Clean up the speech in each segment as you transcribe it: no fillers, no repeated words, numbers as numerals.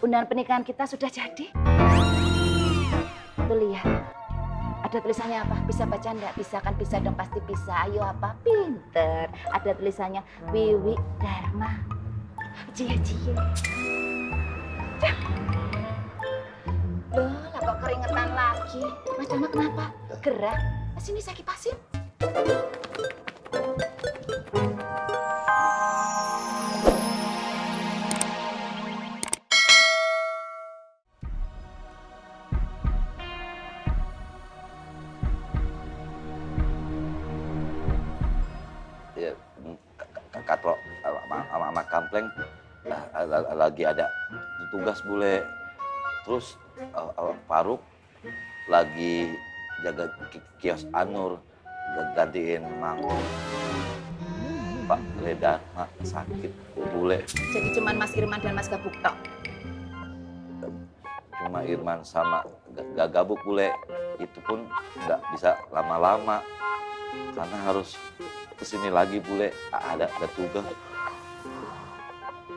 undangan pernikahan kita sudah jadi. Tuh lihat. Ada tulisannya apa? Bisa baca enggak? Bisa kan? Bisa dong, pasti bisa. Ayo apa? Pinter. Ada tulisannya Wiwi Dharma. Cie. Loh, lah kok keringetan lagi? Mas Dharma kenapa? Gerah? Sini saya kipasin. Ya, Katro sama Kampleng lagi ada tugas bule. Terus Faruk lagi jaga kios Anur, gantiin Mang. Pak Leda sakit bule. Jadi cuman Mas Irman dan Mas Gabuk tok. Cuma Irman sama Gabuk bule. Itu pun nggak bisa lama-lama karena harus kesini lagi bule. Ada tugas.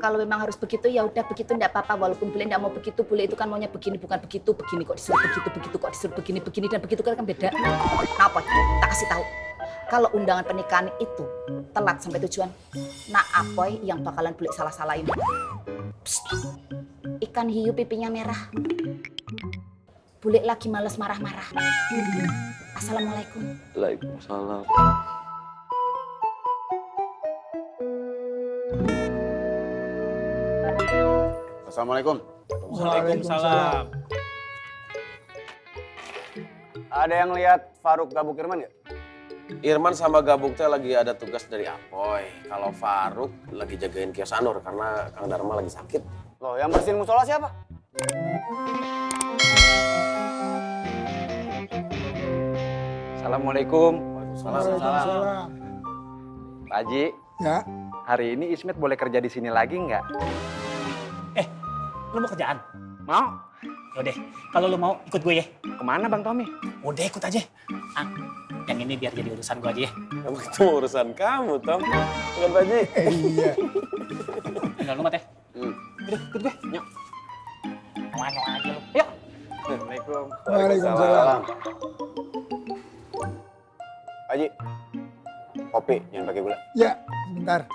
Kalau memang harus begitu ya udah begitu, enggak apa-apa. Walaupun bule enggak mau begitu, bule itu kan maunya begini bukan begitu, begini kok disuruh begitu kok disuruh begini dan begitu kan beda. Nah apa? Tak kasih tahu. Kalau undangan pernikahan itu telat sampai tujuan, nah Apoy yang bakalan bule salah-salahin. Psst. Ikan hiu pipinya merah. Bule lagi males marah-marah. Assalamualaikum. Waalaikumsalam. Assalamualaikum. Waalaikumsalam. Ada yang lihat Faruk Gabuk Irman nggak? Irman sama Gabuk teh lagi ada tugas dari Apoy. Kalau Faruk lagi jagain kios Anur karena Kang Dharma lagi sakit. Loh, yang bersihin musola siapa? Assalamualaikum. Waalaikumsalam. Pak Haji, Ya, hari ini Ismet boleh kerja di sini lagi nggak? Lu mau kerjaan? Mau? Yaudah, kalau lu mau ikut gue ya. Kemana Bang Tommy? Udah ikut aja. Ah, yang ini biar jadi urusan gue aja ya. Emang itu urusan kamu, Tom. Bukan Pak Haji. iya. Tinggal lu mati ya. Udah, ikut gue. Yuk. Nyong aja lu. Yuk. Assalamualaikum. Waalaikumsalam. Haji, kopi jangan pakai gula. Ya, sebentar.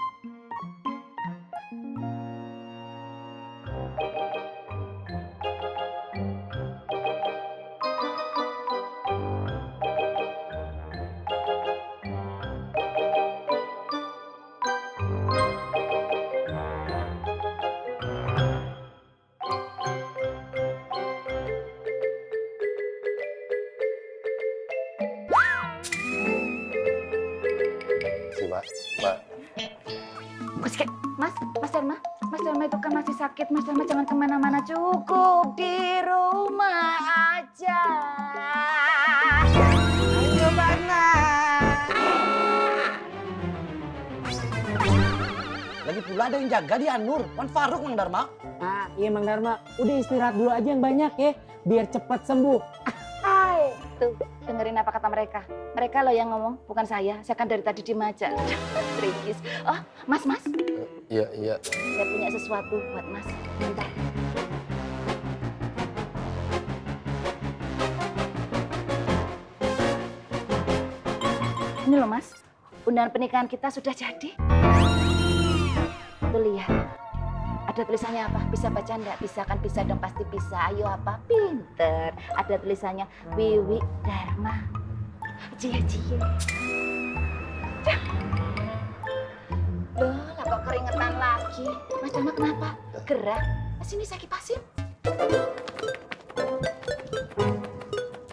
Mas Dharma itu kan masih sakit. Mas Dharma jangan kemana-mana, cukup di rumah aja. Ayo mana? Lagi pula ada yang jaga di Anur, Wan Faruk Mang Dharma. Ah, iya Mang Dharma, udah istirahat dulu aja yang banyak ya, biar cepat sembuh. Hai, tuh dengerin apa kata mereka. Mereka loh yang ngomong, bukan saya. Saya kan dari tadi diem aja. Trikis. Oh, Mas. Iya. Saya punya sesuatu buat Mas. Bentar. Ini loh Mas, undangan pernikahan kita sudah jadi. Tuh lihat. Ada tulisannya apa? Bisa baca enggak? Bisa kan? Bisa dong, pasti bisa. Ayo apa? Pinter. Ada tulisannya Wiwi Dharma. Cie. Loh, lah kok keringetan lagi? Mas Dharma kenapa? Gerah? Sini saya kipasin.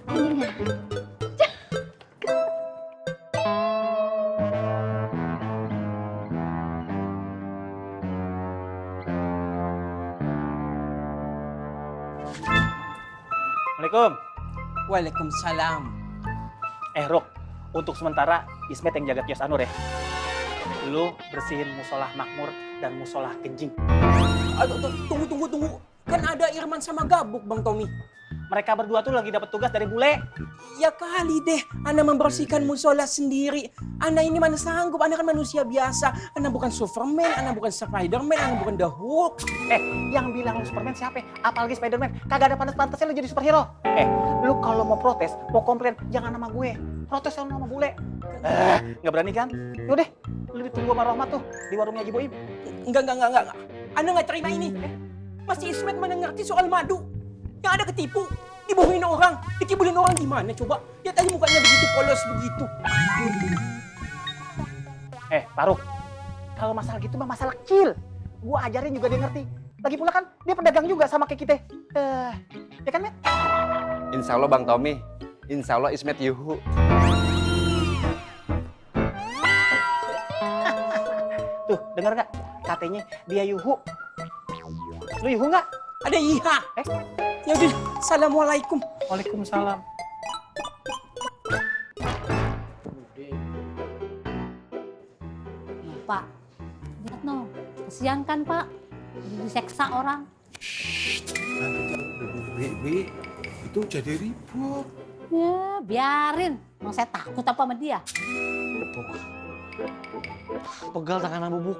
Ini enggak? Assalamualaikum. Waalaikumsalam. Rok, untuk sementara Ismet yang jaga kios Anur ya. Lu bersihin musolah Makmur dan musolah Kenjing. Aduh, tunggu. Kan ada Irman sama Gabuk, Bang Tommy. Mereka berdua tuh lagi dapat tugas dari bule. Ya kali deh, Ana membersihkan musola sendiri. Ana ini mana sanggup, Ana kan manusia biasa. Ana bukan Superman, Ana bukan Spiderman, Ana bukan The Hulk. Yang bilang lu Superman siapa? Apalagi Spiderman. Kagak ada pantas-pantasnya lu jadi superhero. Lu kalau mau protes, mau komplain, jangan sama gue. Protes sama bule. Nggak berani kan? Yaudah, lu ditunggu sama Rohmat tuh di warungnya Haji Boim. Enggak. Ana nggak terima ini. Masih Ismet mana ngerti soal madu. Yang ada ketipu, dibohongin orang, dikibulin orang gimana coba? Lihat aja mukanya begitu polos begitu. Faruk, kalau masalah gitu mah masalah kecil. Gua ajarin juga dia ngerti. Lagi pula kan dia pedagang juga sama kayak kita. Ya kan, Met? Insya Allah Bang Tommy. Insya Allah Ismet yuhu. Tuh, denger nggak? Katanya dia yuhu. Lu yuhu nggak? Ada iya. Ya udah, assalamualaikum. Waalaikumsalam. Pak, lihat no, kesian kan Pak, diseksa orang. Wi, itu jadi ribut. Ya, biarin. Emang saya takut apa sama dia? Pegal tangan bubuk.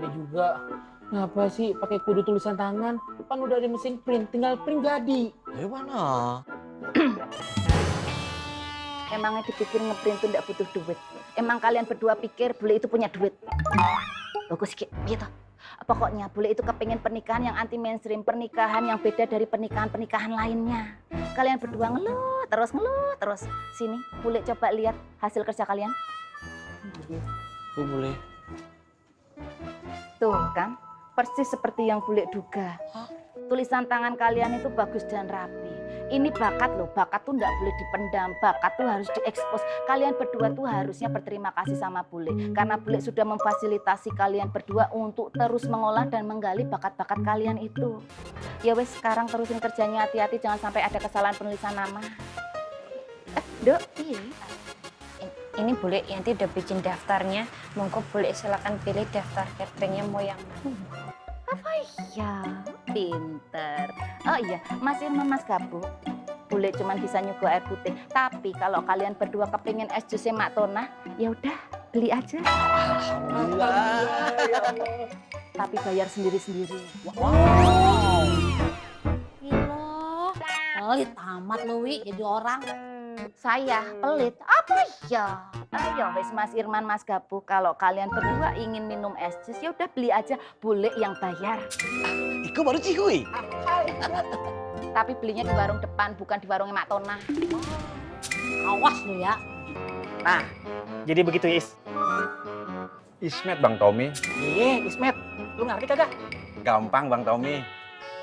Ini juga. Kenapa sih pakai kudu tulisan tangan? Kan udah ada mesin print, tinggal print jadi. Ayo mana? Emangnya dipikir ngeprint itu ndak butuh duit. Emang kalian berdua pikir bule itu punya duit? Bagus gitu. Pokoknya bule itu kepengen pernikahan yang anti mainstream, pernikahan yang beda dari pernikahan-pernikahan lainnya. Kalian berdua ngeluh terus. Sini, bule coba lihat hasil kerja kalian. Gue boleh. Tuh kan, persis seperti yang bule duga. Tulisan tangan kalian itu bagus dan rapi. Ini bakat loh, bakat tuh nggak boleh dipendam, bakat tuh harus diekspos. Kalian berdua tuh harusnya berterima kasih sama bule, karena bule sudah memfasilitasi kalian berdua untuk terus mengolah dan menggali bakat-bakat kalian itu. Ya wes, sekarang terusin kerjanya, hati-hati jangan sampai ada kesalahan penulisan nama. Dok, iya. Ini Bule Yanti udah bikin daftarnya. Monggo Bule silakan pilih daftar cateringnya mau yang mana. Apa iya? Pinter. Oh iya, Mas Irman, Mas Gabu. Bule cuman bisa nyuguh air putih. Tapi kalau kalian berdua kepingin es jusnya Mak Tona, ya udah beli aja. Alhamdulillah. Tapi bayar sendiri-sendiri. Wow. Gila, pelit amat lu Wi jadi orang. Saya pelit? Apa ya? Ayo wes Mas Irman, Mas Gabu, kalau kalian berdua ingin minum es jus ya udah beli aja, bule yang bayar. Iko baru cihuy. Tapi belinya di warung depan, bukan di warungnya Mak Tona. Awas lu ya. Nah, jadi begitu ya, Is. Ismet Bang Tommy. Iya, Ismet. Lu ngerti kagak? Gampang Bang Tommy.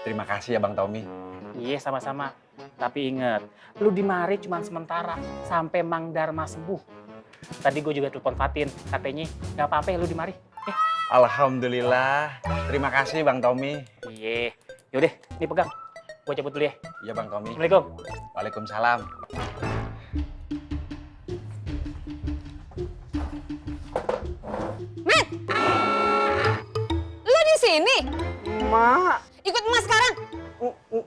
Terima kasih ya Bang Tommy. Iya, sama-sama. Tapi ingat, lu di mari cuma sementara sampai Mang Darma sembuh. Tadi gue juga telepon Fatin, katanya nggak apa-apa ya lu di mari. Alhamdulillah. Terima kasih Bang Tommy. Iya. Yaudah, ini pegang. Gue cabut dulu ya. Iya Bang Tommy. Assalamualaikum. Waalaikumsalam. Met! Lu di sini? Mak, Ikut Emak sekarang?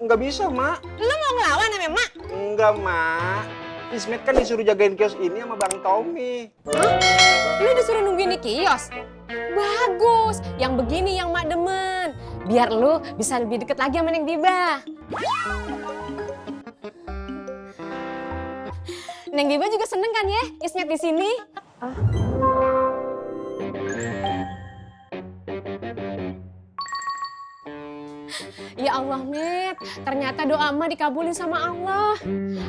nggak bisa, Mak. Lu mau ngelawan sama Emak? Enggak, Mak. Ismet kan disuruh jagain kios ini sama Bang Tommy. Lu disuruh nungguin di kios? Bagus, yang begini yang Mak demen. Biar lu bisa lebih deket lagi sama Neng Diba. Neng Diba juga seneng kan ya Ismet di sini? Ya Allah, Met. Ternyata doa Emak dikabulin sama Allah.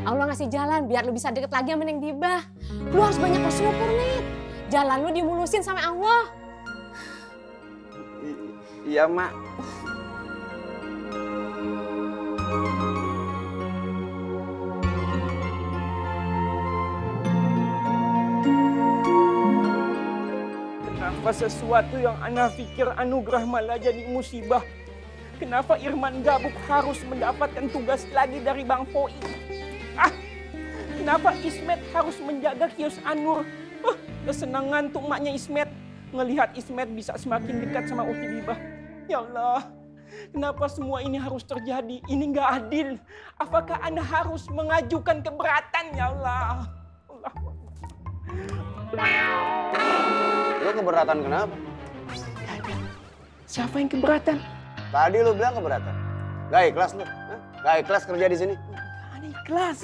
Allah ngasih jalan biar lu bisa deket lagi sama Neng Diba. Lu harus banyak bersyukur, Met. Jalan lu dimulusin sama Allah. Iya, Mak. Kenapa sesuatu yang ana pikir anugerah malah jadi musibah? Kenapa Irman Gabuk harus mendapatkan tugas lagi dari Bang Poi? Kenapa Ismet harus menjaga kios Anur? Kesenangan tuh emaknya Ismet. Ngelihat Ismet bisa semakin dekat sama Uti Dibah. Ya Allah, Kenapa semua ini harus terjadi? Ini nggak adil. Apakah Anda harus mengajukan keberatan, ya Allah? Lu keberatan kenapa? Gak ada. Siapa yang keberatan? Tadi lu bilang keberatan. Gak ikhlas lu? Hah? Gak ikhlas kerja di sini? Anda ikhlas.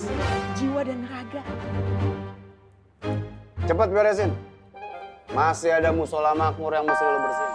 Jiwa dan raga. Cepet beresin. Masih ada musola makmur yang mesti lu bersihin.